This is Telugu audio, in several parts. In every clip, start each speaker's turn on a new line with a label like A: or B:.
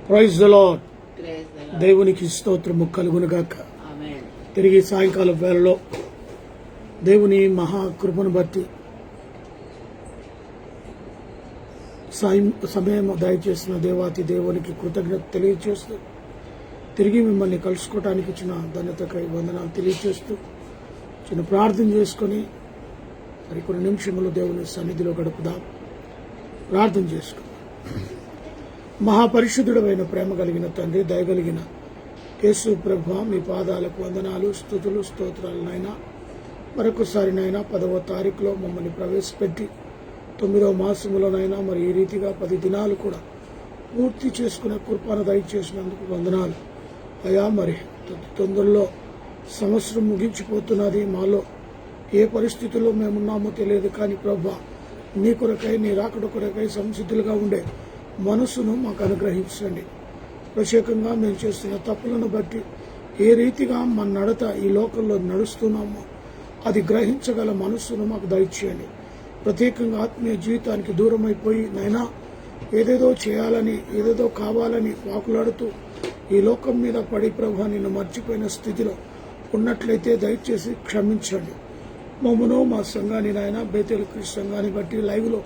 A: Praise the lord. దేవునికి స్తోత్రము కలుగునుగాక. తిరిగి సాయంకాలం వేళలో దేవుని మహాకృపను బట్టి సమయం దయచేసిన దేవాతి దేవునికి కృతజ్ఞత తెలియజేస్తూ తిరిగి మిమ్మల్ని కలుసుకోవడానికి ఇచ్చిన ధన్యతకై వందనాలు తెలియజేస్తూ చిన్న ప్రార్థన చేసుకొని మరి కొన్ని నిమిషములు దేవుని సన్నిధిలో గడుపుదాం. ప్రార్థన చేసుకుందాం. మహాపరిశుద్ధుడైన ప్రేమ కలిగిన తండ్రి, దయగలిగిన యేసు ప్రభువా, మీ పాదాలకు వందనాలు, స్తుతులు, స్తోత్రాలు నాయనా. మరొకసారి నాయనా 10వ తారీఖులో మమ్మల్ని ప్రవేశపెట్టి 9వ మాసములోనైనా మరి ఈ రీతిగా 10 దినాలు కూడా పూర్తి చేసుకునే కృపను దయచేసినందుకు వందనాలు అయ్యా. మరి తొందరలో సంవత్సరం ముగించిపోతున్నది. మాలో ఏ పరిస్థితుల్లో మేమున్నామో తెలియదు, కానీ ప్రభువా నీ కొరకై, నీ రాకడ కొరకై సంసిద్ధులుగా ఉండే మనసును మాకు అనుగ్రహించండి. ప్రత్యేకంగా మేము చేస్తున్న తప్పులను బట్టి ఏ రీతిగా మన నడత ఈ లోకంలో నడుస్తున్నామో అది గ్రహించగల మనస్సును మాకు దయచేయండి. ప్రత్యేకంగా ఆత్మీయ జీవితానికి దూరమైపోయి నైనా ఏదేదో చేయాలని, ఏదేదో కావాలని వాకులాడుతూ ఈ లోకం మీద పడి ప్రభు నిన్ను మర్చిపోయిన స్థితిలో ఉన్నట్లయితే దయచేసి క్షమించండి. మమ్మను, మా సంఘాన్ని నాయన, బేతేలు క్రీస్తు సంఘాన్ని బట్టి, లైవ్లో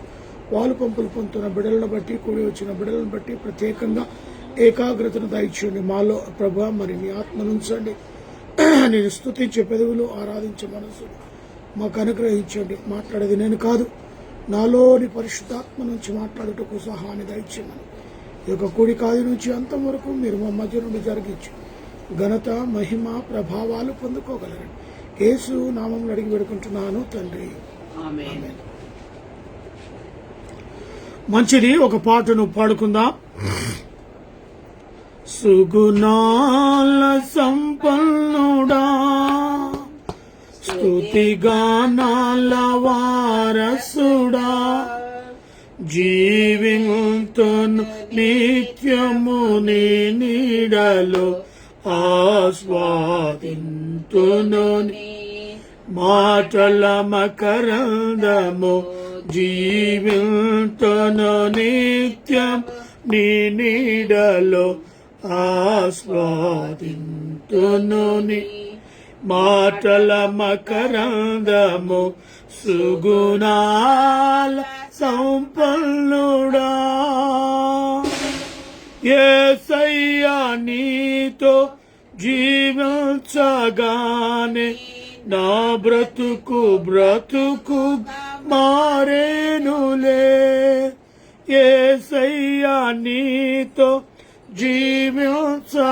A: పాలు పంపులు పొందుతున్న బిడ్డలను బట్టి, కూడి వచ్చిన బిడ్డలను బట్టి ప్రత్యేకంగా ఏకాగ్రతను దయచేయండి. మాలో ప్రభు మరి నీ ఆత్మను ఉంచండి. నేను స్తుతించే పెదవులు, ఆరాధించే మనసులు మాకు అనుగ్రహించండి. మాట్లాడేది నేను కాదు, నాలోని పరిశుద్ధాత్మ నుంచి మాట్లాడుటకు సహాయాన్ని దయచేయమని ఈ యొక్క కూడి కాది నుంచి అంతం వరకు మీరు మా మధ్య నుండి జరిగించి ఘనత, మహిమ, ప్రభావాలు పొందుకోగలరండి. యేసు నామములో అడిగి పెడుకుంటున్నాను తండ్రి, ఆమేన్. మంచిది, ఒక పాటను పాడుకుందాం. సుగుణాల సంపన్నుడా, స్తుతిగానాల వారసుడా, జీవింతును నిత్యము నీ నీడలో ఆస్వాదింతును మాటల మకరందము, జీవింతును నిత్యం నీ నీడలో ఆస్వాదింతును మాటల మకరందము, సుగుణాల సంపన్నుడా. యేసయ్యా నీతో జీవించగానే నా బ్రతుకు మారేనులే. యేసయ్యా నీతో జీవించగానే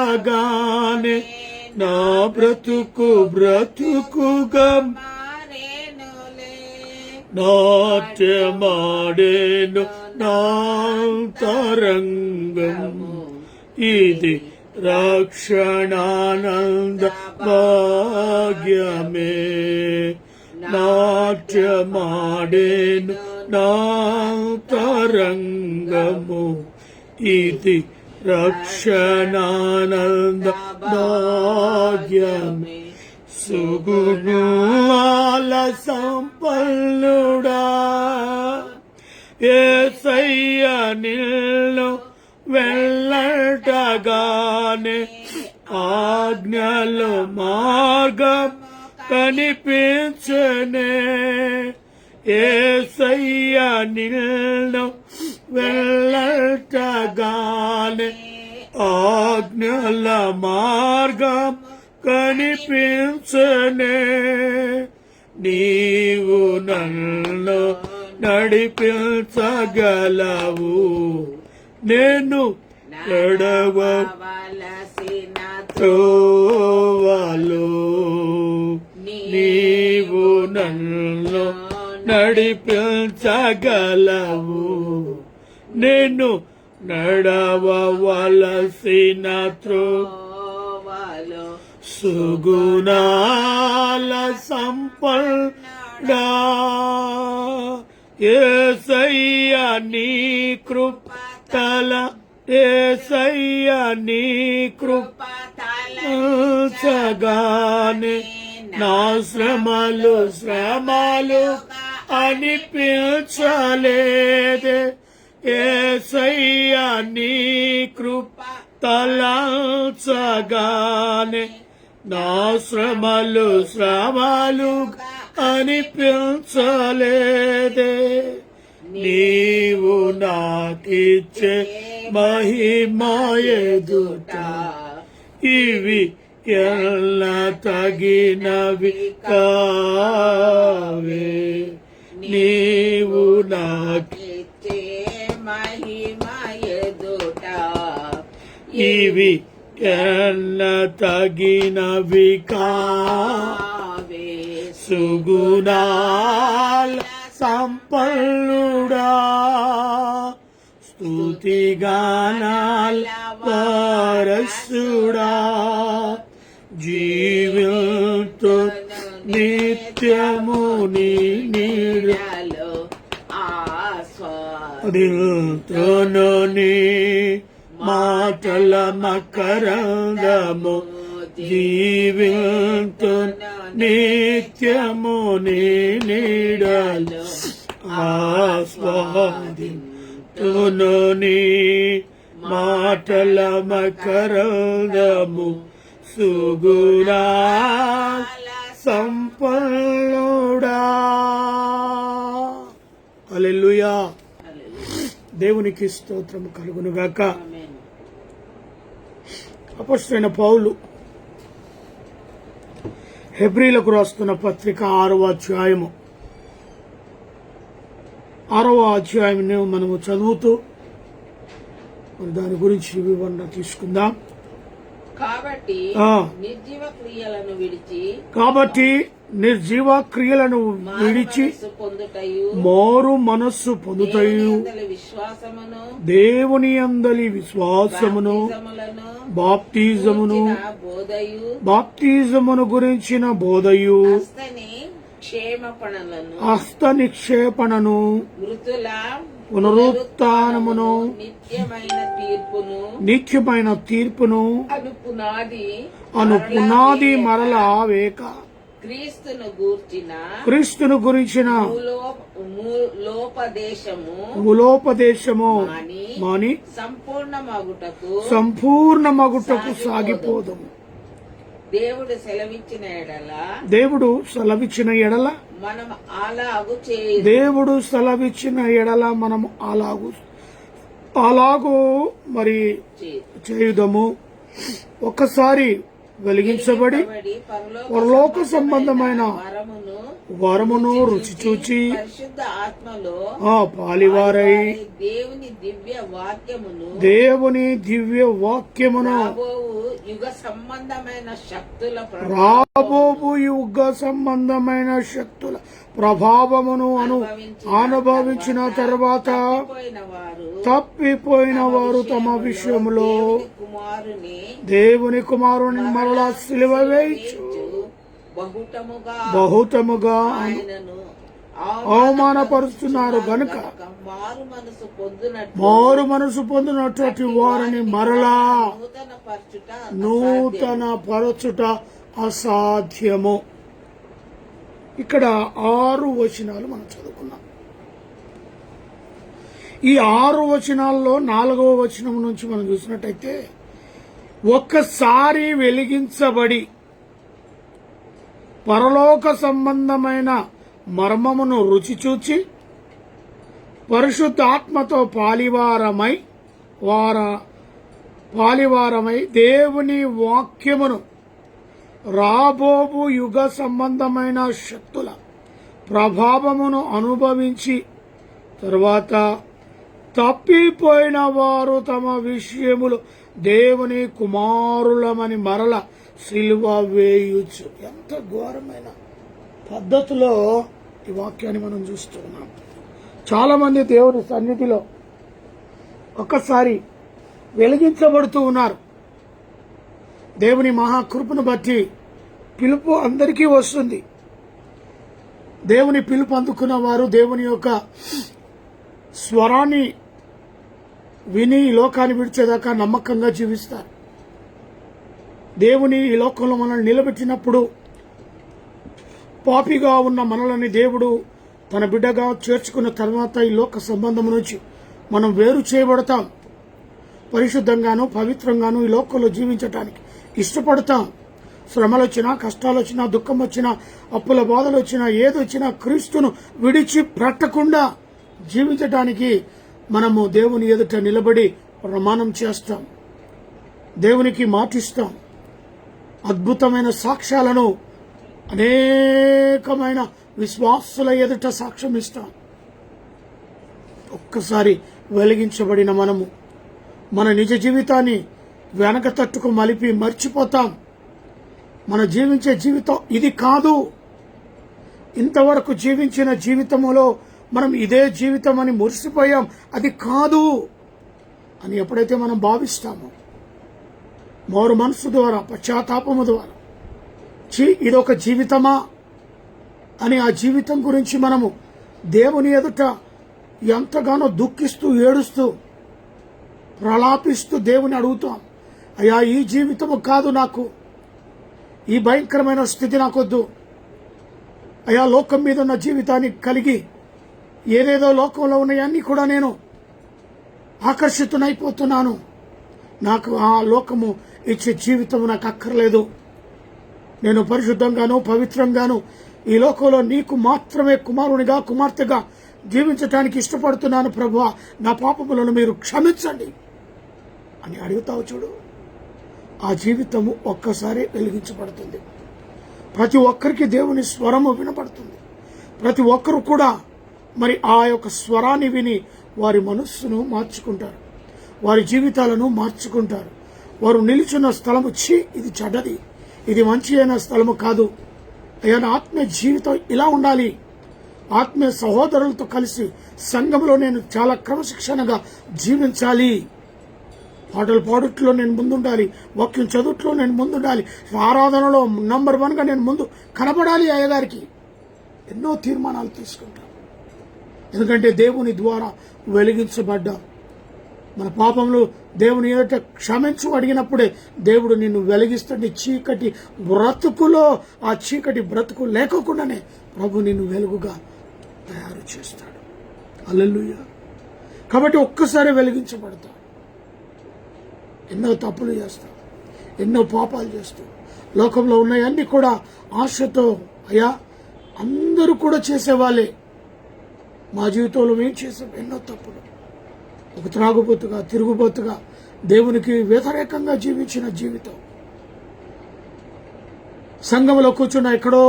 A: నా బ్రతుకుగా నాట్యమాడేను నాంతరంగము, ఇది రక్షణానంద భాగ్యమే. నాట్యమాడేను నాంతరంగము, ఇది రక్షణానంద భాగ్యమే. సుగుణాల సంపన్నుడా, యేసయ్యా నిన్ను వెళ్ళటగానే ఆజ్ఞలు మార్గం కనిపించనే. యేసయ్యా నిన్ను వెళ్ళటగానే ఆజ్ఞల మార్గం కనిపించనే. నీవు నన్ను నడిపించగలవు, నేను నడవవలసిన త్రోవలో. నీవు నన్ను నడిపించగలవు, నేను నడవవలసిన త్రోవలో. సుగుణాల సంపన్నుడా, యేసయ్యా నీ కృపతల, యేసయ్యా నీ కృపతలగానే నా శ్రమలు అనిపించలేదే. యేసయ్యా నీ కృప తలంచగానే నా శ్రమలు అనిపించలేదే. నీవు నాకిచ్చే మహిమ ఎదుట ఇవి ఎలా తగినవి కావే. నీవు నాకిచ్చే
B: మహిమ ఎదుట
A: ఇవి ఎలా తగినవి కావే. సుగుణాల సంపన్నుడా, స్తుతిగానాల వారసుడా, జీవితో నిత్యము నీ నీడలో ఆస్వాదింతును. నీ మాటల మకరందము జీవింతును నిత్యము నీ నీడలో ఆస్వాదింతును. నీ మాటల మకరందము సుగుణా సంపన్నుడా. హల్లెలూయా. దేవునికి స్తోత్రము కలుగునుగాక. అపొస్తలుడైన పౌలు హెబ్రీలకు రాస్తున్న పత్రిక 6వ అధ్యాయం మనము చదువుతూ దాని గురించి వివరణ తీసుకుందాం.
B: కాబట్టి నిర్జీవ క్రియలను విడిచి మారు మనస్సు పొందుటయు దేవుని యందలి విశ్వాసమును బాప్తిజమును గురించిన బోధయు హస్త నిక్షేపణను పునరుత్థానమును నిత్యమైన తీర్పును అను పునాది మరలా వేక క్రీస్తును గురించిన మూలోపదేశము మాని సంపూర్ణమగుటకు సాగిపోదము. దేవుడు
A: సెలవిచ్చిన ఎడల మనము అలాగూ మరి చేయుదము. ఒక్కసారి వెలిగించబడి పరలోక సంబంధమైన వరమును రుచి చూచి ఆ పాలివారై దేవుని దివ్య వాక్యమును రాబోవు యుగ సంబంధమైన శక్తుల ప్రభావమును అనుభవించిన తర్వాత తప్పిపోయిన వారు తమ విషయంలో దేవుని కుమారుని మరలా సిలువ వేయచ్చు బహుతముగా అవమానపరుస్తున్నారు గనుక మారు మనసు పొందినటువంటి వారిని మరలా నూతన పరచుట అసాధ్యము. ఇక్కడ 6 వచనాలు మనం చదువుకున్నాం. ఈ 6 వచనాల్లో 4వ వచనం నుంచి మనం చూసినట్టయితే, ఒక్కసారి వెలిగించబడి పరలోక సంబంధమైన మర్మమును రుచి చూచి పరిశుద్ధాత్మతో పాలివారమై దేవుని వాక్యమును రాబోవు యుగ సంబంధమైన శక్తుల ప్రభావమును అనుభవించి తరువాత తప్పిపోయిన వారు తమ విషయములు దేవుని కుమారులమని మరల సిలువ వేయుచు. ఎంత ఘోరమైన పద్ధతిలో ఈ వాక్యాన్ని మనం చూస్తున్నాం. చాలా మంది దేవుని సన్నిధిలో ఒక్కసారి వెలిగించబడుతూ ఉన్నారు. దేవుని మహాకృపను బట్టి పిలుపు అందరికీ వస్తుంది. దేవుని పిలుపు అందుకున్న వారు దేవుని యొక్క స్వరాన్ని విని ఈ లోకాన్ని విడిచేదాకా నమ్మకంగా జీవిస్తారు. దేవుని ఈ లోకంలో మనల్ని నిలబెట్టినప్పుడు పాపిగా ఉన్న మనల్ని దేవుడు తన బిడ్డగా చేర్చుకున్న తర్వాత ఈ లోక సంబంధం నుంచి మనం వేరు చేయబడతాం. పరిశుద్ధంగాను పవిత్రంగాను ఈ లోకంలో జీవించటానికి ఇష్టపడతాం. శ్రమలు వచ్చినా, కష్టాలు వచ్చినా, దుఃఖం వచ్చినా, అప్పుల బాధలు వచ్చినా, ఏదొచ్చినా క్రీస్తును విడిచి పెట్టకుండా జీవించటానికి మనము దేవుని ఎదుట నిలబడి ప్రమాణం చేస్తాం, దేవునికి మాటిస్తాం. అద్భుతమైన సాక్ష్యాలను అనేకమైన విశ్వాసుల ఎదుట సాక్ష్యం ఇస్తాం. ఒక్కసారి వెలిగించబడిన మనము మన నిజ జీవితాన్ని వెనక తట్టుకు మలిపి మర్చిపోతాం. మన జీవించే జీవితం ఇది కాదు. ఇంతవరకు జీవించిన జీవితములో మనం ఇదే జీవితం అని మురిసిపోయాం, అది కాదు అని ఎప్పుడైతే మనం భావిస్తామో, మారు మనసు ద్వారా, పశ్చాత్తాపము ద్వారా, ఇదొక జీవితమా అని ఆ జీవితం గురించి మనము దేవుని ఎదుట ఎంతగానో దుఃఖిస్తూ, ఏడుస్తూ, ప్రలాపిస్తూ దేవుని అడుగుతాం, అయ్యా ఈ జీవితము కాదు నాకు, ఈ భయంకరమైన స్థితి నాకొద్దు అయ్యా. లోకం మీద ఉన్న జీవితాన్ని కలిగి ఏదేదో లోకంలో ఉన్నాయన్నీ కూడా నేను ఆకర్షితునైపోతున్నాను. నాకు ఆ లోకము ఇచ్చే జీవితం నాకు అక్కర్లేదు. నేను పరిశుద్ధంగాను పవిత్రంగాను ఈ లోకంలో నీకు మాత్రమే కుమారునిగా, కుమార్తెగా జీవించటానికి ఇష్టపడుతున్నాను ప్రభువా, నా పాపములను మీరు క్షమించండి అని అడుగుతావు చూడు. ఆ జీవితము ఒక్కసారి వెలిగించబడుతుంది. ప్రతి ఒక్కరికి దేవుని స్వరము వినపడుతుంది. ప్రతి ఒక్కరు కూడా మరి ఆ యొక్క స్వరాన్ని విని వారి మనస్సును మార్చుకుంటారు, వారి జీవితాలను మార్చుకుంటారు. వారు నిలుచున్న స్థలము ఇది చెడ్డది, ఇది మంచి అయిన స్థలము కాదు, అయ్యా నా ఆత్మీయ జీవితం ఇలా ఉండాలి, ఆత్మీయ సహోదరులతో కలిసి సంఘంలో నేను చాలా క్రమశిక్షణగా జీవించాలి, పాటలు పాడుట్లో నేను ముందుండాలి, వాక్యం చదువుట్లో నేను ముందుండాలి, ఆరాధనలో నంబర్ 1గా నేను ముందు కనబడాలి అయ్యగారికి. ఎన్నో తీర్మానాలు తీసుకుంటాం, ఎందుకంటే దేవుని ద్వారా వెలిగించబడ్డాం. మన పాపంలో దేవుని ఎదుట క్షమించు అడిగినప్పుడే దేవుడు నిన్ను వెలిగిస్తాడు. చీకటి బ్రతుకులో ఆ చీకటి బ్రతుకు లేకోకుండానే ప్రభు నిన్ను వెలుగుగా తయారు చేస్తాడు. హల్లెలూయా. కాబట్టి ఒక్కసారి వెలిగించబడతాం. ఎన్నో తప్పులు చేస్తాం, ఎన్నో పాపాలు చేస్తాం. లోకంలో ఉన్నాయన్నీ కూడా ఆశతో, అయ్యా అందరూ కూడా చేసేవాళ్ళే, మా జీవితంలో మేము చేసాం ఎన్నో తప్పులు. ఒక త్రాగుబోతుగా, తిరుగుబోతుగా, దేవునికి వ్యతిరేకంగా జీవించిన జీవితం. సంఘంలో కూర్చున్న ఎక్కడో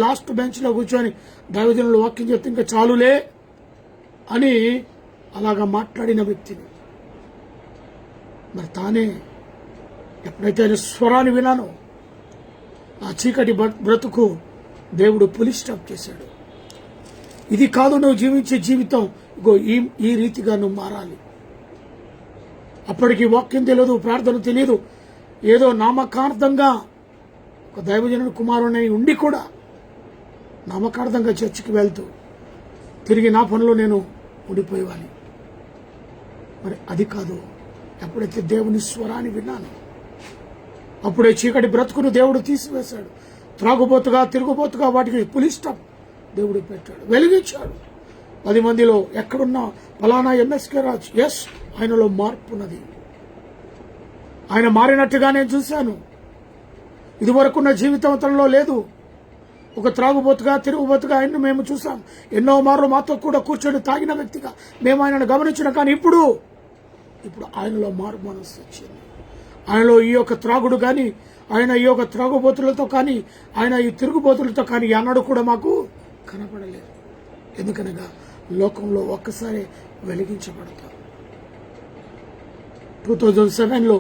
A: లాస్ట్ బెంచ్ లో కూర్చొని దైవజనులు వాక్యం చెప్తే ఇంకా చాలులే అని అలాగా మాట్లాడిన వ్యక్తిని. మరి తానే ఎప్పుడైతే ఆయన స్వరాన్ని వినానో ఆ చీకటి బ్రతుకు దేవుడు పులి స్టాప్ చేశాడు. ఇది కాదు నువ్వు జీవించే జీవితం, ఇగో ఈ రీతిగా నువ్వు మారాలి. అప్పటికి వాక్యం తెలియదు, ప్రార్థన తెలియదు, ఏదో నామకార్థంగా ఒక దైవజనుని కుమారుని ఉండి కూడా నామకార్థంగా చర్చికి వెళ్తూ తిరిగి నా పనిలో నేను ఉండిపోయేవాని. మరి అది కాదు. ఎప్పుడైతే దేవుని స్వరాన్ని విన్నాను అప్పుడే చీకటి బ్రతుకును దేవుడు తీసివేశాడు. త్రాగుబోతుగా, తిరుగుబోతుగా వాటికి పులి స్టాప్ దేవుడు పెట్టాడు, వెలిగించాడు. 10 మందిలో ఎక్కడున్నా ఫలానా ఎంఎస్కే రాజ్, ఎస్ ఆయనలో మార్పు ఉన్నది, ఆయన మారినట్టుగా నేను చూశాను. ఇదివరకున్న జీవితం అతనిలో లేదు. ఒక త్రాగుబోతుగా, తిరుగుబోతుగా ఆయన్ను మేము చూసాం. ఎన్నో మార్లు మాతో కూడా కూర్చొని తాగిన వ్యక్తిగా మేము ఆయనను గమనించిన, కానీ ఇప్పుడు ఆయనలో మారు మనస్సు వచ్చింది. ఆయనలో ఈ యొక్క త్రాగుడు కానీ, ఆయన ఈ యొక్క త్రాగుబోతులతో కానీ, ఆయన ఈ తిరుగుబోతులతో కానీ అన్నాడు కూడా మాకు కనపడలేదు. ఎందుకనగా లోకంలో ఒక్కసారి వెలిగించబడతాం. 2007లో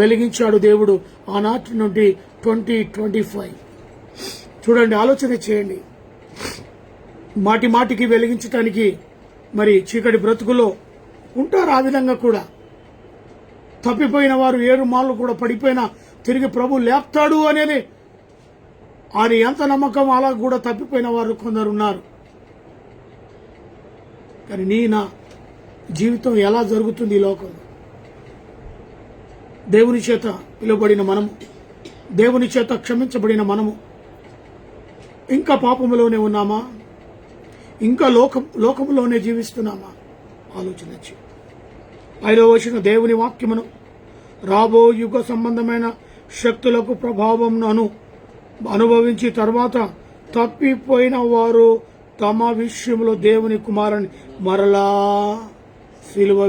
A: వెలిగించాడు దేవుడు. ఆనాటి నుండి 2025 చూడండి, ఆలోచన చేయండి. మాటికి వెలిగించటానికి మరి చీకటి బ్రతుకులో ఉంటారు. ఆ విధంగా కూడా తప్పిపోయిన వారు 7 మార్లు కూడా పడిపోయినా తిరిగి ప్రభు లేపుతాడు అనేది అది ఎంత నమ్మకం. అలా కూడా తప్పిపోయిన వారు కొందరు ఉన్నారు. కానీ నా జీవితం ఎలా జరుగుతుంది ఈ లోకంలో? దేవుని చేత పిలువబడిన మనము, దేవుని చేత క్షమించబడిన మనము ఇంకా పాపములోనే ఉన్నామా? ఇంకా లోకములోనే జీవిస్తున్నామా? ఆలోచన
B: ఐదో వచనం దేవుని వాక్యమును రాబో యుగ సంబంధమైన శక్తులకు ప్రభావంను అనుభవించి తర్వాత తప్పిపోయిన వారు తమ విషయంలో దేవుని కుమారుని మరలా సిలువ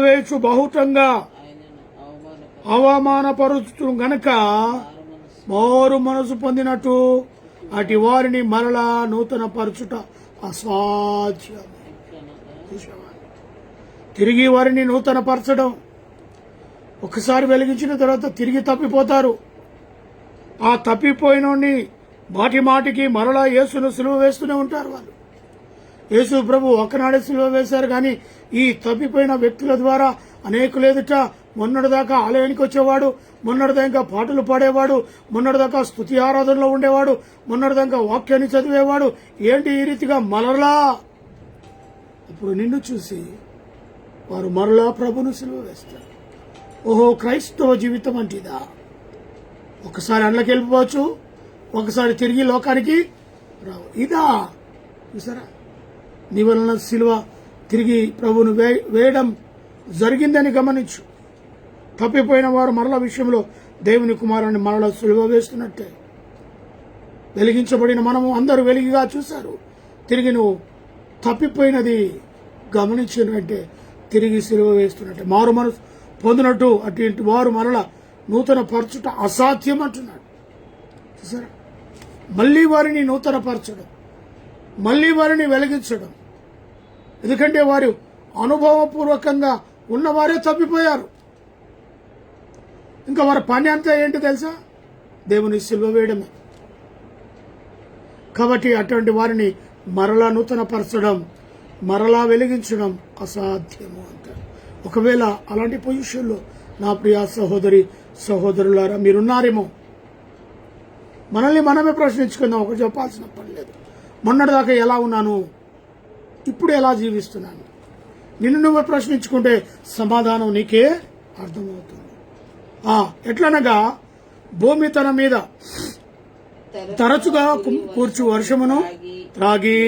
B: వేయుచు బహుటంగా అవమానపరుచు గనక మారు మనసు పొందినట్టు అటు వారిని మరలా నూతన పరచుట అసాధ్యం. తిరిగి వారిని నూతన పరచడం, ఒకసారి వెలిగించిన తర్వాత తిరిగి తప్పిపోతారు. ఆ తప్పిపోయినోడిని మాటి మాటికి మరలా యేసును సిలువ వేస్తూనే ఉంటారు. వాళ్ళు యేసు ప్రభు ఒకనాడే సిలువ వేశారు, కానీ ఈ తప్పిపోయిన వ్యక్తుల ద్వారా అనేకులు ఎదుట మొన్నటిదాకా ఆలయానికి వచ్చేవాడు, మొన్నటిదాకా పాటలు పాడేవాడు, మొన్నటిదాకా స్తుతి ఆరాధనలో ఉండేవాడు, మొన్నటిదాకా వాక్యాన్ని చదివేవాడు, ఏంటి ఈ రీతిగా మరలా ఇప్పుడు నిన్ను చూసి వారు మరలా ప్రభును సిలువ వేస్తారు. ఓహో, క్రైస్తవ జీవితం అంటిదా? ఒకసారి అండ్లకి వెళ్ళిపోవచ్చు, ఒకసారి తిరిగి లోకానికి రావు. ఇదా చూసారా? నీ వలన సిలువ తిరిగి ప్రభును వేయడం జరిగిందని గమనించు. తప్పిపోయిన వారు మరల విషయంలో దేవుని కుమారుని మరల సిలువ వేస్తున్నట్టే. వెలిగించబడిన మనము అందరూ వెలిగిగా చూశారు. తిరిగి నువ్వు తప్పిపోయినది గమనించినట్టే తిరిగి సిలువ వేస్తున్నట్టే. మారు మనసు పొందినట్టు అటు వారు మరల నూతన పరచుట అసాధ్యం అంటున్నాడు. చూసారా? మళ్లీ వారిని నూతన పరచడం, మళ్లీ వారిని వెలిగించడం. ఎందుకంటే వారు అనుభవపూర్వకంగా ఉన్నవారే తప్పిపోయారు. ఇంకా వారి పని అంతా ఏంటి తెలుసా? దేవుని సిలువ వేయడమే. కాబట్టి అటువంటి వారిని మరలా నూతన పరచడం, మరలా వెలిగించడం అసాధ్యము అంటారు. ఒకవేళ అలాంటి పొజిషన్లో నా ప్రియ సహోదరి సహోదరులారా మీరున్నారేమో. మనల్ని మనమే ప్రశ్నించుకుందాం. ఒకటి చెప్పాల్సిన పని లేదు. మొన్నటిదాకా ఎలా ఉన్నాను, ఇప్పుడు ఎలా జీవిస్తున్నాను? నిన్ను నువ్వే ప్రశ్నించుకుంటే సమాధానం నీకే అర్థమవుతుంది. ఎట్లనగా భూమి తన మీద తరచుగా కూర్చు వర్షమును త్రాగి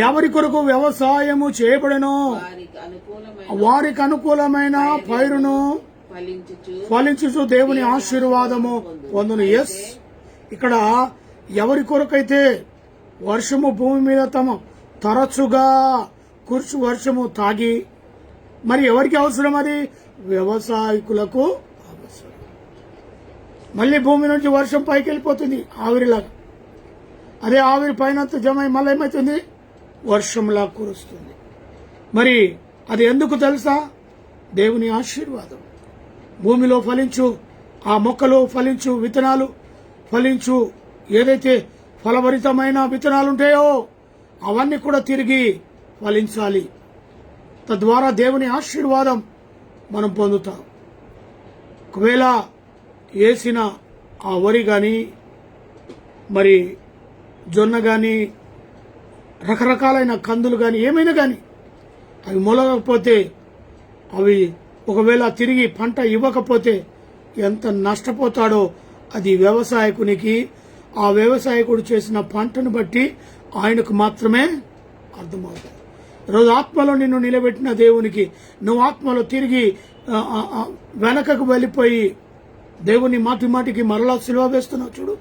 B: ఎవరి కొరకు వ్యవసాయము చేయబడెనో వారికి అనుకూలమైన పైరును ఫలించుచు దేవుని ఆశీర్వాదము పొందును. ఎస్, ఇక్కడ ఎవరి కొరకైతే వర్షము భూమి మీద తమ తరచుగా కుర్చు వర్షము తాగి, మరి ఎవరికి అవసరం? అది వ్యవసాయకులకు అవసరం. మళ్ళీ భూమి నుంచి వర్షం పైకి వెళ్ళిపోతుంది ఆవిరిలాగా. అదే ఆవిరి పైన జమ మళ్ళీ ఏమవుతుంది? వర్షంలా కురుస్తుంది. మరి అది ఎందుకు తెలుసా? దేవుని ఆశీర్వాదం. భూమిలో ఫలించు ఆ మొక్కలు, ఫలించు విత్తనాలు, ఫలించు ఏదైతే ఫలభరితమైన విత్తనాలు ఉంటాయో అవన్నీ కూడా తిరిగి ఫలించాలి. తద్వారా దేవుని ఆశీర్వాదం మనం పొందుతాం. ఒకవేళ వేసిన ఆ వరి కానీ, మరి జొన్న కానీ, రకరకాలైన కందులు కానీ, ఏమైనా కానీ అవి మొలగకపోతే, అవి ఒకవేళ తిరిగి పంట ఇవ్వకపోతే ఎంత నష్టపోతాడో అది వ్యవసాయకునికి, ఆ వ్యవసాయకుడు చేసిన పంటను బట్టి ఆయనకు మాత్రమే అర్థమవుతుంది. ఈరోజు ఆత్మలో నిన్ను నిలబెట్టిన దేవునికి నువ్వు ఆత్మలో తిరిగి వెనకకు వెళ్ళిపోయి దేవుని మాటి మాటికి మరలా సిలువ వేస్తున్నావు చూడు,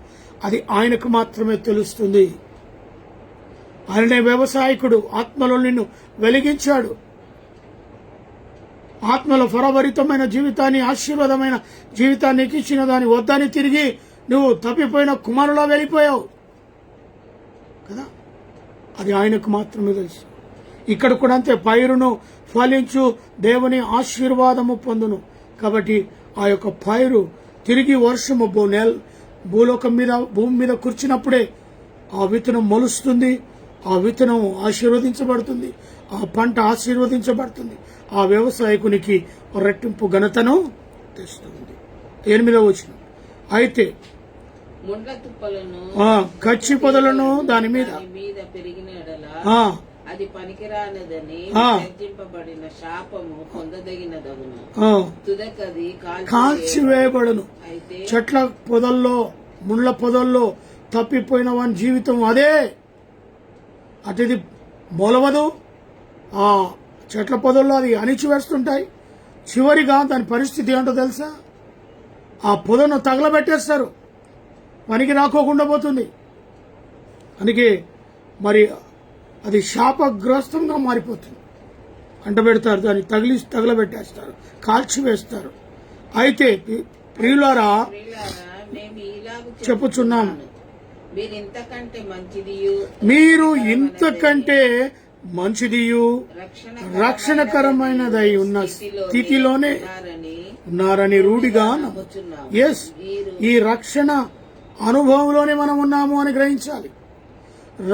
B: అది ఆయనకు మాత్రమే తెలుస్తుంది. ఆయనే వ్యవసాయకుడు, ఆత్మలో నిన్ను వెలిగించాడు. ఆత్మలో ఫలభరితమైన జీవితాన్ని, ఆశీర్వాదమైన జీవితాన్ని ఇచ్చిన దాన్ని వద్దని తిరిగి నువ్వు తప్పిపోయిన కుమారులా వెళ్ళిపోయావు కదా. అది ఆయనకు మాత్రమే తెలుసు. ఇక్కడ కూడా అంతే, పైరును ఫలించు దేవుని ఆశీర్వాదము పొందును. కాబట్టి ఆ యొక్క పైరు తిరిగి వర్షము భూలోకం మీద, భూమి మీద కూర్చున్నప్పుడే ఆ విత్తనం మొలుస్తుంది, ఆ విత్తనం ఆశీర్వదించబడుతుంది, ఆ పంట ఆశీర్వదించబడుతుంది, ఆ వ్యవసాయకునికి రెట్టింపు ఘనతను తెస్తుంది. 8వ వచనం, అయితే
C: ముండ్ల తుప్పలను
B: కచ్చి పొదలను దాని మీద
C: పెరిగిన అది పనికిరానిదని నిర్జింపబడిన శాపము పొందదగినదగును, తుదకది
B: కాల్చివేయబడును. చెట్ల పొదల్లో, ముండ్ల పొదల్లో తప్పిపోయిన వాని జీవితం అదే. అటుది మొలవదు, ఆ చెట్ల పొదల్లో అది అణిచివేస్తుంటాయి. చివరిగా దాని పరిస్థితి ఏంటో తెలుసా? ఆ పొదను తగలబెట్టేస్తారు, పనికి రాకోకుండా పోతుంది. అందుకే మరి అది శాపగ్రస్తంగా మారిపోతుంది. అంటబెడతారు, దాన్ని తగలబెట్టేస్తారు, కాల్చివేస్తారు. అయితే ప్రియులారా
C: మేము ఇలాగు
B: చెప్పుచున్నాం,
C: మీరు ఇంతకంటే
B: మంచిదియు రక్షణకరమైనదై ఉన్న స్థితిలోనే ఉన్నారని రూఢిగా
C: నమ్ముచున్నాము.
B: ఎస్, ఈ రక్షణ అనుభవంలోనే మనం ఉన్నాము అని గ్రహించాలి.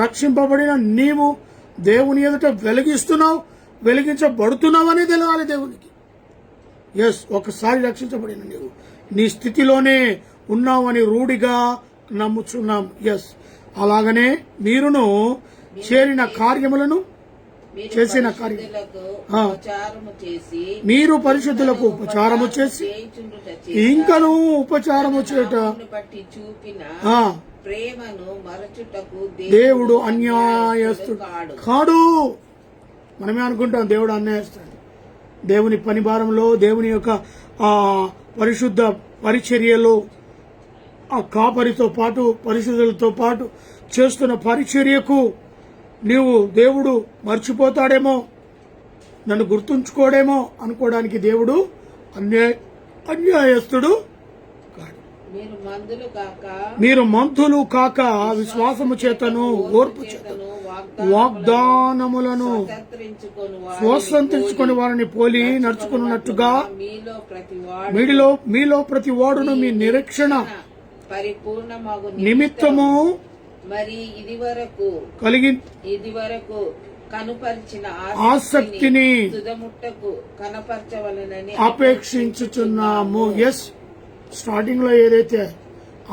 B: రక్షింపబడిన నీవు దేవుని ఎదుట వెలిగించబడుతున్నావు అని తెలవాలి దేవునికి. ఎస్, ఒకసారి రక్షించబడిన నీవు నీ స్థితిలోనే ఉన్నావని రూఢిగా నమ్ముచున్నాం. ఎస్, అలాగనే మీరును చేసిన కార్యములను మీరు పరిశుద్ధులకు ఉపచారము చేసి ఇంకను ఉపచారము చేయుట
C: ప్రేమను మరచుటకు
B: దేవుడు అన్యాయస్తుడు కాడు. మనమే అనుకుంటాం దేవుడు అన్యాయస్తుడు. దేవుని పని భారంలో, దేవుని యొక్క పరిశుద్ధ పరిచర్యలో, ఆ కాపరితో పాటు పరిశుద్ధులతో పాటు చేస్తున్న పరిచర్యకు నీవు దేవుడు మర్చిపోతాడేమో, నన్ను గుర్తుంచుకోడేమో అనుకోవడానికి దేవుడు అన్యాయస్తుడు కాడు. మీరు మంతులు కాక విశ్వాసము చేతను ఓర్పు చేతను వాగ్దానములను స్వతంత్రించుకొని వారిని పోలి నడుచుకున్నట్టుగా మీలో ప్రతి వాడును మీ నిరీక్షణ నిమిత్తము
C: మరి ఇది వరకు కనుపరిచిన
B: ఆసక్తిని
C: తుదముట్టకు కనపరచవలనని
B: అపేక్షించుచున్నాము. ఎస్, స్టార్టింగ్ లో ఏదైతే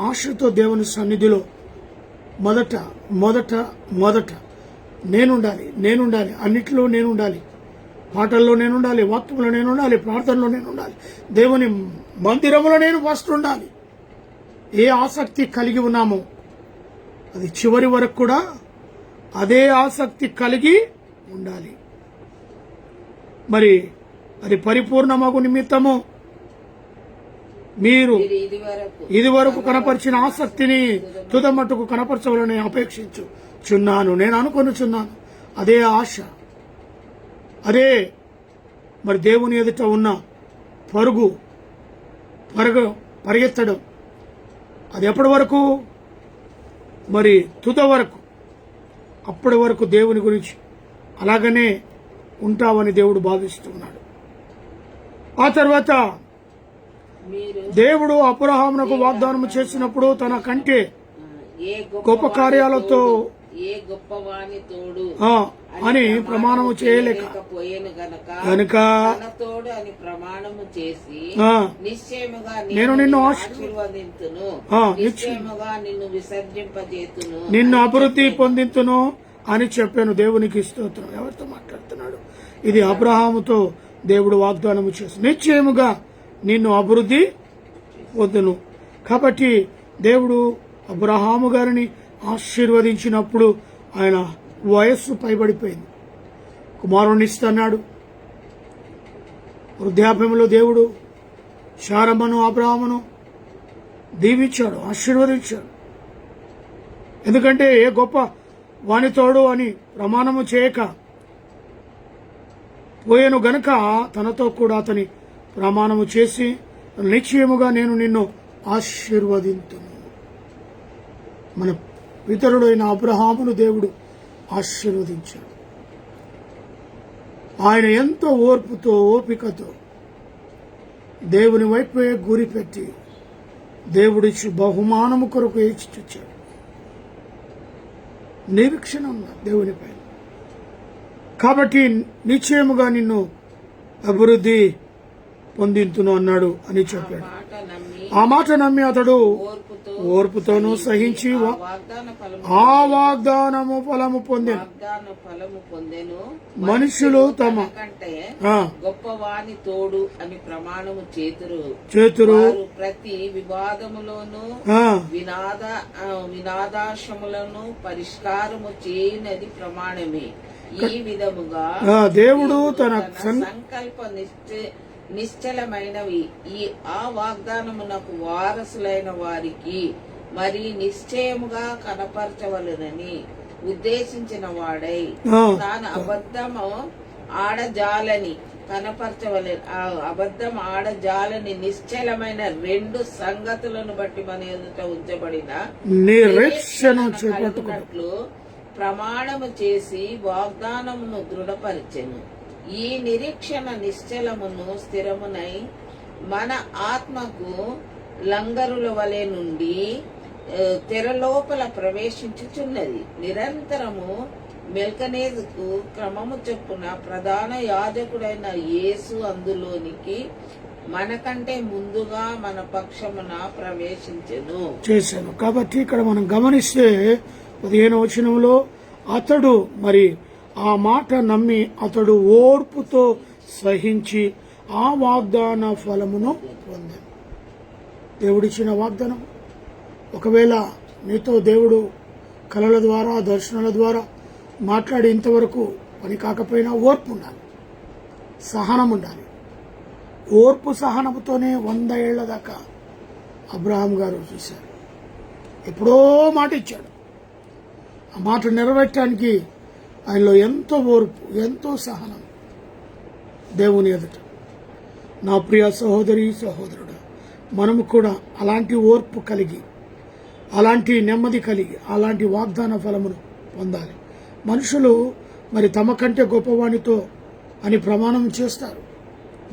B: ఆశతో దేవుని సన్నిధిలో మొదట నేనుండాలి, అన్నిటిలో నేనుండాలి, పాటల్లో నేనుండాలి, వాక్యంలో నేనుండాలి, ప్రార్థనలో నేనుండాలి, దేవుని మందిరంలో నేను ఫస్ట్ ఉండాలి. ఏ ఆసక్తి కలిగి ఉన్నామో అది చివరి వరకు కూడా అదే ఆసక్తి కలిగి ఉండాలి. మరి అది పరిపూర్ణమగు నిమిత్తము మీరు ఇది వరకు కనపరిచిన ఆసక్తిని తుదమట్టుకు కనపరచవాలని అపేక్షించుచున్నాను, నేను అనుకొనుచున్నాను. అదే ఆశ, అదే మరి దేవుని ఎదుట ఉన్న పరిగెత్తడం. అది ఎప్పటి వరకు? మరి తుద వరకు. అప్పటి వరకు దేవుని గురించి అలాగనే ఉంటావని దేవుడు భావిస్తున్నాడు. ఆ తర్వాత దేవుడు అబ్రహామునకు వాగ్దానం చేసినప్పుడు తన కంటే గొప్ప కార్యాలతో అని ప్రమాణము చేయలేక గనుక నేను నిన్ను అభివృద్ధి పొందింతును అని చెప్పాను. దేవునికి స్తోత్రం. ఎవరితో మాట్లాడుతున్నాడు? ఇది అబ్రహాముతో దేవుడు వాగ్దానము చేసి నిశ్చయముగా నిన్ను అభివృద్ధి పొందును. కాబట్టి దేవుడు అబ్రహాము గారిని ఆశీర్వదించినప్పుడు ఆయన వయస్సు పైబడిపోయింది, కుమారుణ్ణి ఇస్తున్నాడు. వృద్ధాప్యంలో దేవుడు శారమ్మను అబ్రహామును దీవించాడు, ఆశీర్వదించాడు. ఎందుకంటే ఏ గొప్ప వానితోడు అని ప్రమాణము చేయక పోయాను గనుక తనతో కూడా అతని ప్రమాణము చేసి నిశ్చయముగా నేను నిన్ను ఆశీర్వదింతును. మన పితరుడైన అబ్రహామును దేవుడు ఆశీర్వదించాడు. ఆయన ఎంతో ఓర్పుతో ఓపికతో దేవుని వైపే గురి పెట్టి దేవుడిచ్చి బహుమానము కొరకు ఏచి చూచాడు. నిరీక్షణ ఉన్న దేవునిపై. కాబట్టి నిశ్చయముగా నిన్ను అభివృద్ధి పొందింతును అన్నాడు అని చెప్పాడు. ఆ మాట నమ్మి అతడు ఓర్పుతోనూ సహించి ఆ వాగ్దానము ఫలము పొందెను. మనుషులు తమ
C: గొప్పవాని తోడు అని ప్రమాణము
B: చేతురు.
C: ప్రతి వివాదములోను వినాదాశములను పరిష్కారము చేయనది ప్రమాణమే. ఈ విధముగా
B: దేవుడు తన
C: సంకల్ప నిశ్చలమైనవి ఆ వాగ్దానమునకు వారసులైన వారికి మరి నిశ్చయముగా కనపరచవలనని ఉద్దేశించిన వాడై తాను అబద్ధము ఆడజాలని అబద్ధం ఆడజాలని నిశ్చలమైన 2 సంగతులను బట్టి మన ఎదుట ఉంచబడిన నిరీక్షణను ప్రమాణము చేసి వాగ్దానమును దృఢపరిచెను. ఈ నిరీక్షణ నిశ్చలమును స్థిరమునై మన ఆత్మకు లంగరుల వలె నుండి తెరలోపల ప్రవేశించుచున్నది. నిరంతరము మెల్కనేదుకు క్రమము చొప్పున ప్రధాన యాజకుడైన యేసు అందులోనికి మనకంటే ముందుగా మన పక్షమున ప్రవేశించెను
B: చేశాను. కాబట్టి ఇక్కడ మనం గమనిస్తే 15వ వచనంలో అతడు మరి ఆ మాట నమ్మి అతడు ఓర్పుతో సహించి ఆ వాగ్దాన ఫలమును పొందాను. దేవుడిచ్చిన వాగ్దానం ఒకవేళ నీతో దేవుడు కలల ద్వారా దర్శనాల ద్వారా మాట్లాడి ఇంతవరకు పని కాకపోయినా ఓర్పు ఉండాలి, సహనం ఉండాలి. ఓర్పు సహనముతోనే 100 ఏళ్ల దాకా అబ్రహాం గారు చూశారు. ఎప్పుడో మాట ఇచ్చాడు, ఆ మాట నెరవేర్చడానికి ఆయనలో ఎంతో ఓర్పు, ఎంతో సహనం. దేవుని ఎదుట నా ప్రియ సహోదరి సహోదరుడు, మనము కూడా అలాంటి ఓర్పు కలిగి, అలాంటి నెమ్మది కలిగి, అలాంటి వాగ్దాన ఫలమును పొందాలి. మనుషులు మరి తమ కంటే గొప్పవానితో అని ప్రమాణం చేస్తారు,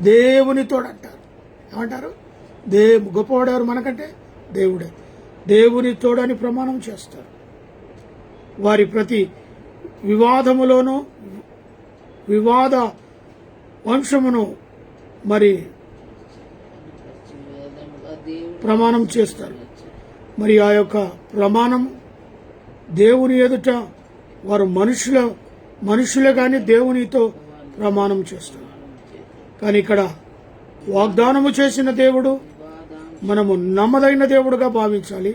B: దేవునితోడంటారు. ఏమంటారు? గొప్పవాడెవరు మనకంటే? దేవుడే. దేవునితోడని ప్రమాణం చేస్తారు. వారి ప్రతి వివాదములోనూ వివాద వంశమును మరి ప్రమాణం చేస్తారు. మరి ఆ యొక్క ప్రమాణం దేవుని ఎదుట వారు మనుషులే కానీ దేవునితో ప్రమాణం చేస్తారు. కానీ ఇక్కడ వాగ్దానము చేసిన దేవుడు మనము నమ్మదగిన దేవుడుగా భావించాలి.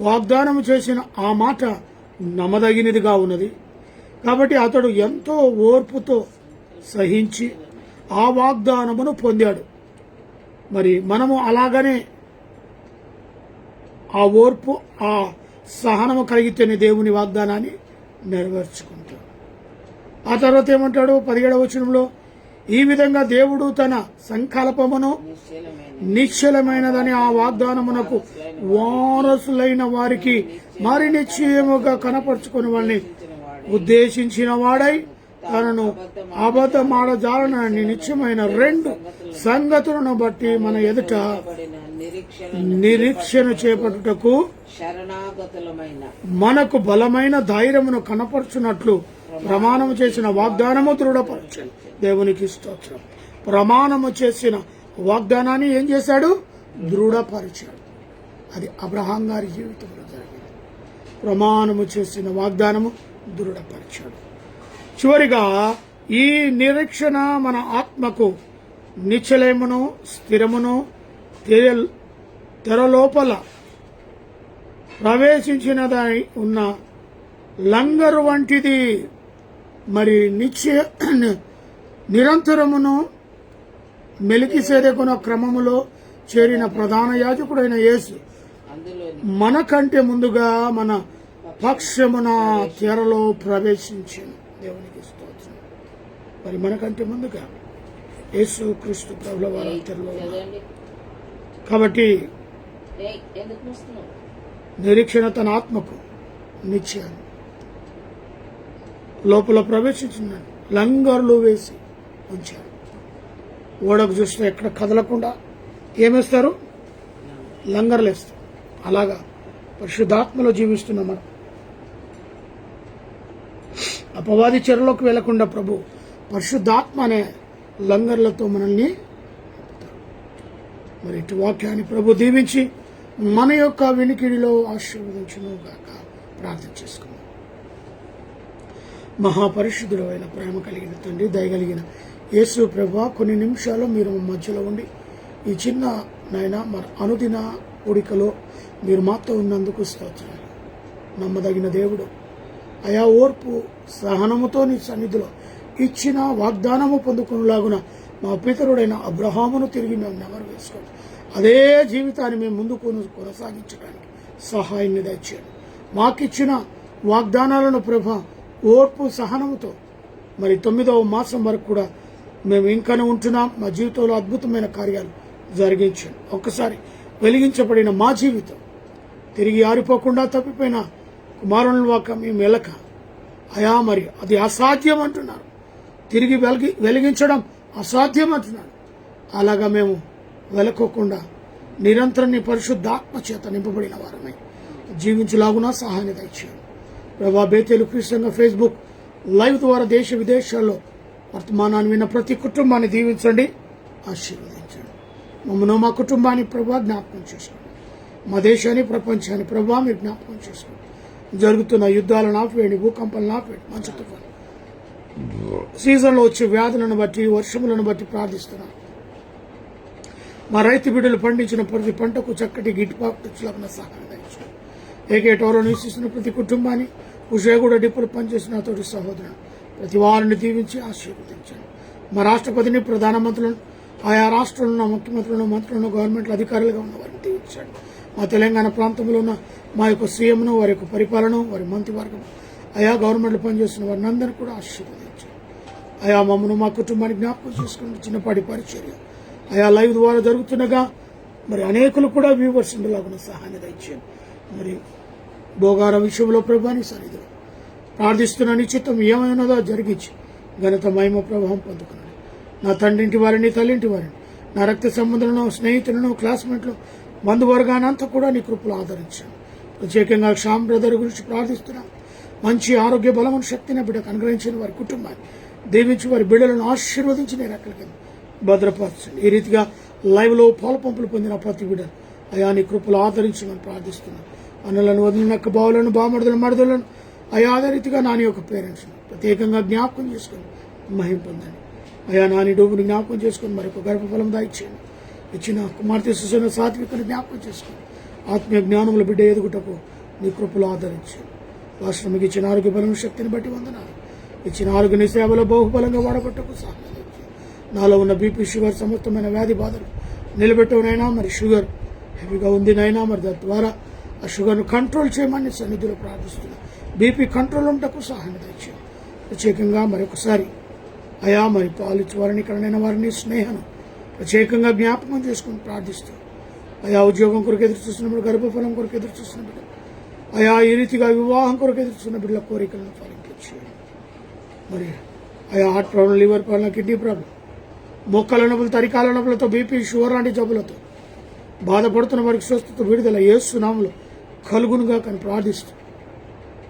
B: వాగ్దానము చేసిన ఆ మాట నమ్మదగినదిగా ఉన్నది. కాబట్టి అతడు ఎంతో ఓర్పుతో సహించి ఆ వాగ్దానమును పొందాడు. మరి మనము అలాగనే ఆ ఓర్పు, ఆ సహనము కలిగితేనే దేవుని వాగ్దానాన్ని నెరవేర్చుకుంటాడు. ఆ తర్వాత ఏమంటాడు 17వ వచనంలో, ఈ విధంగా దేవుడు తన సంకల్పమును నిశ్చలమైనదని ఆ వాగ్దానమునకు వారసులైన వారికి మరి నిశ్చయముగా కనపరుచుకుని వాళ్ళని ఉద్దేశించిన వాడై తనను అబద్ధమాడజాలనని నిశ్చయమైన 2 సంగతులను బట్టి మన ఎదుట నిరీక్షణ చేపట్టుటకు మనకు బలమైన ధైర్యమును కనపరుచున్నట్లు ప్రమాణము చేసిన వాగ్దానము దృఢపరచండి. దేవునికి స్తోత్రం. ప్రమాణము చేసిన వాగ్దానాన్ని ఏం చేశాడు? దృఢపరిచాడు. అది అబ్రహాం గారి జీవితంలో జరిగింది. ప్రమాణము చేసిన వాగ్దానము దృఢపరిచాడు. చివరిగా ఈ నిరీక్షణ మన ఆత్మకు నిశ్చలమును స్థిరమును తెరలోపల ప్రవేశించినదై ఉన్న లంగరు వంటిది. మరి నిరంతరమును మెలికిసెదెకున క్రమములో చేరిన ప్రధాన యాజకుడైన యేసు మనకంటే ముందుగా మన పక్షమున తెరలో ప్రవేశించాను. దేవునికి స్తోత్రం. మరి మనకంటే ముందుగా యేసు క్రీస్తు ప్రభుల వారి తెరలో. కాబట్టి నిరీక్షణ తన ఆత్మకు నిశ్చయాన్ని లోపల ప్రవేశించిందని లంగర్లు వేసి ఉంచారు. ఓడకు చూస్తే ఎక్కడ కదలకుండా ఏమేస్తారు? లంగర్లు వేస్తారు. అలాగా పరిశుద్ధాత్మలో జీవిస్తున్న మనం అపవాది చెరలోకి వెళ్లకుండా ప్రభు పరిశుద్ధాత్మ అనే లంగర్లతో మనల్ని మరి ఇటు వాక్యాన్ని ప్రభు దీవించి మన యొక్క వినికిడిలో ఆశీర్వదించును గాక. ప్రార్థన చేసుకుందాం. మహాపరిశుద్ధుడు అయిన ప్రేమ కలిగిన తండ్రి, దయగలిగిన యేసు ప్రభు, కొన్ని నిమిషాలు మీరు మధ్యలో ఉండి ఈ చిన్న నాయన మన అనుదిన ఉడికలో మీరు మాతో ఉన్నందుకు స్తోత్రాలు. నమ్మదగిన దేవుడు, అయా ఓర్పు సహనముతో నీ సన్నిధిలో ఇచ్చిన వాగ్దానము పొందుకునేలాగున మా పితరుడైన అబ్రహామును తిరిగి మేము నెమరు వేసుకోండి. అదే జీవితాన్ని మేము ముందుకు కొనసాగించడానికి సహాయాన్ని దయచేయండి. మాకిచ్చిన వాగ్దానాలను ప్రభ ఓర్పు సహనముతో మరి 9వ మాసం వరకు కూడా మేము ఇంకనూ ఉంటున్నాం. మా జీవితంలో అద్భుతమైన కార్యాలు జరిగించండి. ఒక్కసారి వెలిగించబడిన మా జీవితం తిరిగి ఆరిపోకుండా తప్పిపోయిన కుమారుని వాక మేము వెలక అయా మరి అది అసాధ్యం అంటున్నారు. తిరిగి వెలిగించడం అసాధ్యం అంటున్నాడు. అలాగా మేము వెలకోకుండా నిరంతరం నీ పరిశుద్ధాత్మ చేత నింపబడిన వారమై జీవించలాగునా సహాయాన్ని దయచేయండి. ప్రభా బేతేలు క్రీస్తుగా ఫేస్బుక్ లైవ్ ద్వారా దేశ విదేశాల్లో వర్తమానాన్ని విన్న ప్రతి కుటుంబాన్ని దీవించండి, ఆశీర్వదించండి. మమ్మల్ని మా కుటుంబాన్ని ప్రభా జ్ఞాపకం చేసుకోండి. మా దేశాన్ని ప్రపంచాన్ని ప్రభా మీరు జ్ఞాపకం చేసుకోండి. జరుగుతున్న యుద్ధాలను ఆపివేయండి, భూకంపాలను ఆపివేయండి, మంచు తుఫాను సీజన్లో వచ్చే వ్యాధులను బట్టి వర్షములను బట్టి ప్రార్థిస్తున్నాం. మా రైతు బిడ్డలు పండించిన ప్రతి పంటకు చక్కటి గిట్టుబాటు సహాయం దయచేయండి. ఏకేటోరో నివసిస్తున్న ప్రతి కుటుంబాన్ని ఉషయగూడ డిప్పులు పనిచేసిన తోటి సహోదరుడు ప్రతి వారిని దీవించి ఆశీర్వదించండి. మా రాష్ట్రపతిని, ప్రధానమంత్రులను, ఆయా రాష్ట్రంలో ముఖ్యమంత్రులను, మంత్రులను, గవర్నమెంట్ అధికారులుగా ఉన్న వారిని దీవించండి. మా తెలంగాణ ప్రాంతంలో ఉన్న మా యొక్క సీఎంను, వారి యొక్క పరిపాలన, వారి మంత్రివర్గం, ఆయా గవర్నమెంట్లో పనిచేస్తున్న వారిని అందరినీ కూడా ఆశీర్వదించండి. ఆయా మమ్మను మా కుటుంబాన్ని జ్ఞాపకం చేసుకుని చిన్నపాటి పరిచర్య ఆయా లైవ్ ద్వారా జరుగుతుండగా మరి అనేకులు కూడా వ్యూవర్స్ ఉండేలాగా సహాయాన్ని దయచేయండి. మరి భోగార విషయంలో ప్రభాని సన్నిధిలో ప్రార్థిస్తున్న నిశ్చితం ఏమైనదో జరిగించి ఘనత మహిమ ప్రభావం పొందుకున్నాను. నా తండ్రింటి వారిని, తల్లింటి వారిని, నా రక్త సంబంధులను, స్నేహితులను, క్లాస్మేట్లు, బంధువర్గాన్ని అంతా కూడా నీ కృపలు ఆదరించాను. ప్రత్యేకంగా శ్యామ్ బ్రదర్ గురించి ప్రార్థిస్తున్నాను. మంచి ఆరోగ్య బలమును శక్తిని బిడ్డకు అనుగ్రహించిన వారి కుటుంబాన్ని దీవించి వారి బిడ్డలను ఆశీర్వదించి నేను ఎక్కడికి భద్రపరచండి. ఈ రీతిగా లైవ్లో పాల పంపులు పొందిన ప్రతి బిడ్డను అయా నీ కృపలు ఆదరించమని ప్రార్థిస్తున్నాను. అన్నలను, వదిలినక్క బావులను, బామడుదలను, మరుదులను అయా అదే రీతిగా నాని యొక్క పేరెంట్స్ ప్రత్యేకంగా జ్ఞాపకం చేసుకుని మహిం పొందండి. అయా నాని డోబుని జ్ఞాపకం చేసుకుని మరొక గర్భఫలం దాయిచ్చేయండి. ఇచ్చిన కుమార్తె సుసైన సాత్వికను జ్ఞాపకం చేసుకుని ఆత్మీయ జ్ఞానముల బిడ్డ ఎదుగుటకు నీ కృపలు ఆదరించండి. రాష్ట్రంకి ఇచ్చిన ఆరోగ్య బలం శక్తిని బట్టి వందనాలు. ఇచ్చిన ఆరోగ్య నీ సేవలో బహుబలంగా వాడబట్టకు సహాయం. నాలో ఉన్న బీపీ, షుగర్ సమస్తమైన వ్యాధి బాధలు నిలబెట్టవునైనా మరి షుగర్ హెవీగా ఉంది నైనా మరి దాని ద్వారా ఆ షుగర్ను కంట్రోల్ చేయమని సన్నిధిలో ప్రార్థిస్తున్నాను. బీపీ కంట్రోల్ ఉంటకు సహాయం తెచ్చాను. ప్రత్యేకంగా మరొకసారి అయా మరి పాలిచ్చి వారిని, ఇక్కడనైనా వారిని స్నేహం ప్రత్యేకంగా జ్ఞాపకం చేసుకుని ప్రార్థిస్తూ అయా ఉద్యోగం కొరకు ఎదురు చూస్తున్నప్పుడు, గర్భఫలం కొరకు ఎదురు చూస్తున్న బిడ్డ, అయా ఈ రీతిగా వివాహం కొరకు ఎదురు చూస్తున్న బిడ్డల కోరికలను ఫలింపచేయండి. మరి అయా heart problem, liver problem, kidney problem, మొక్కల నొప్పులు, తరికాల నొప్పులతో, బీపీ, షుగర్ లాంటి జబ్బులతో బాధపడుతున్న వారికి స్వస్థత విడుదల యేసు నామములో కలుగునుగా కానీ ప్రార్థిస్తూ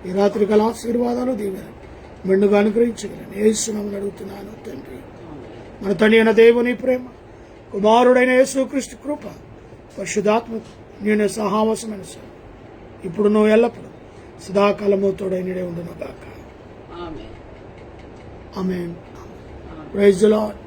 B: ఈ రాత్రి గల ఆశీర్వాదాలు దీవెన మెండుగా అనుగ్రహించగలను యేసు నామములో అడుగుతున్నాను తండ్రి. మన తండ్రి అయిన దేవుని ప్రేమ, కుమారుడైన యేసుక్రీస్తు కృప, పరిశుద్ధాత్మ నేను సహావాసమైన ఇప్పుడు నువ్వు ఎల్లప్పుడు సదాకాలము తోడైనడే ఉండును గాక. ఆమేన్. Praise the lord.